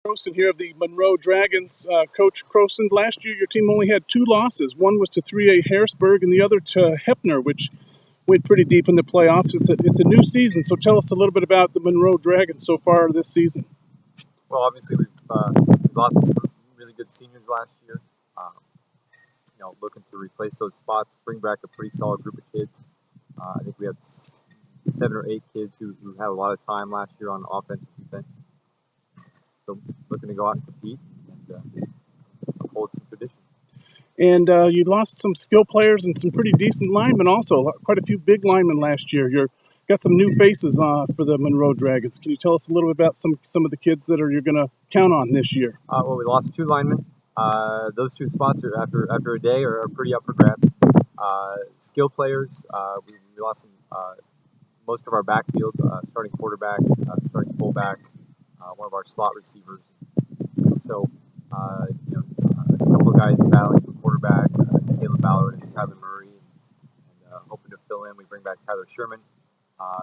Crowson here of the Monroe Dragons. Coach Crowson, last year your team only had 2 losses. One was to 3A Harrisburg and the other to Hefner, which went pretty deep in the playoffs. It's a new season, so tell us a little bit about the Monroe Dragons so far this season. Well, obviously we've lost some really good seniors last year. Looking to replace those spots, bring back a pretty solid group of kids. I think we have 7 or 8 kids who had a lot of time last year on offense and defense. So looking to go out and compete and uphold some tradition. And you lost some skill players and some pretty decent linemen also. Quite a few big linemen last year. You've got some new faces for the Monroe Dragons. Can you tell us a little bit about some of the kids that you're going to count on this year? Well, we lost 2 linemen. Those 2 spots are after a day are pretty up for grabs. Skill players, we lost most of our backfield, starting quarterback, starting fullback, one of our slot receivers. So, a couple of guys battling for quarterback, Caleb Ballard and Tyler Murray, and hoping to fill in. We bring back Tyler Sherman,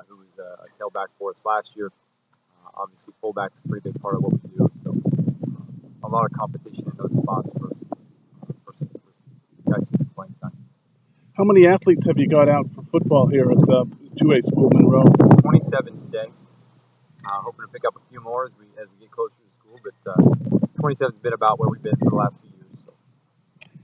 who was a tailback for us last year. Obviously, fullback's a pretty big part of what we do. So, a lot of competition in those spots for guys to get playing time. How many athletes have you got out for football here at the 2A school, Monroe? 27 today. Hoping to pick up a few more as we get closer to school, but 27's been about where we've been for the last few years. So.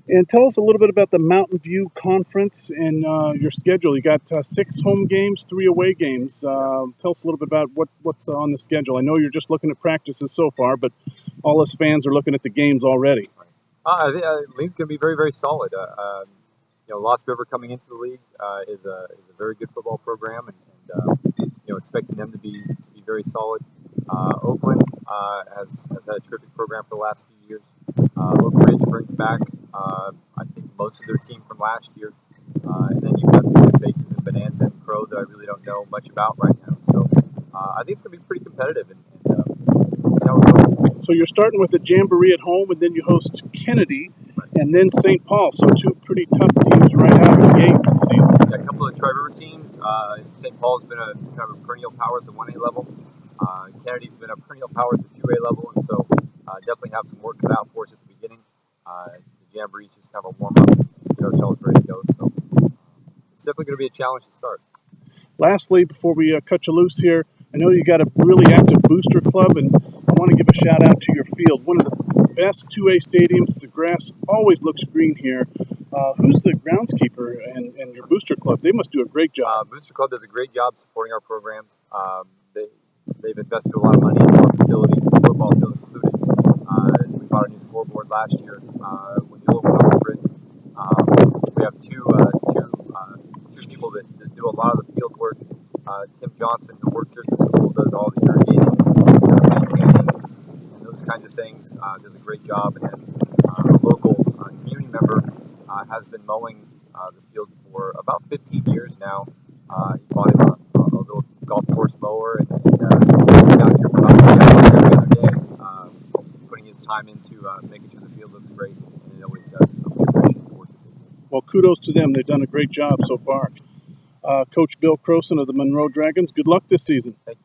And tell us a little bit about the Mountain View Conference and your schedule. You got 6 home games, 3 away games. Tell us a little bit about what's on the schedule. I know you're just looking at practices so far, but all us fans are looking at the games already. I think the league's going to be very, very solid. Lost River coming into the league is a very good football program, and expecting them to be very solid. Oakland has had a terrific program for the last few years. Oak Ridge brings back I think most of their team from last year, and then you've got some good faces in Bonanza and Crow that I really don't know much about right now. So I think it's going to be pretty competitive, and we'll see how it goes. So you're starting with a jamboree at home, and then you host Kennedy. And then St. Paul, so 2 pretty tough teams right out of the gate for the season. Yeah, a couple of Tri-River teams. St. Paul's been a kind of a perennial power at the 1A level. Kennedy's been a perennial power at the 2A level, and so definitely have some work cut out for us at the beginning. The Jamboree is just kind of a warm-up to get ourselves ready to go. So it's definitely going to be a challenge to start. Lastly, before we cut you loose here, I know you got a really active booster club, and I want to give a shout out to your field. One of the best 2A stadiums. The grass always looks green here. Who's the groundskeeper and your booster club? They must do a great job. Booster Club does a great job supporting our programs. They've invested a lot of money into our facilities, football field included. We bought a new scoreboard last year when the old one was Fritz. We have two people that do a lot of the field work. Tim Johnson, who works here at the school, does all the irrigating, maintaining, and those kinds of things. Does a great job. And then a local community member has been mowing the field for about 15 years now. He bought him a little golf course mower, and he's out here for about every other day, putting his time into making sure the field looks great, and it always does. So we appreciate the work. Well, kudos to them. They've done a great job so far. Coach Bill Crowson of the Monroe Dragons, good luck this season. Thank you.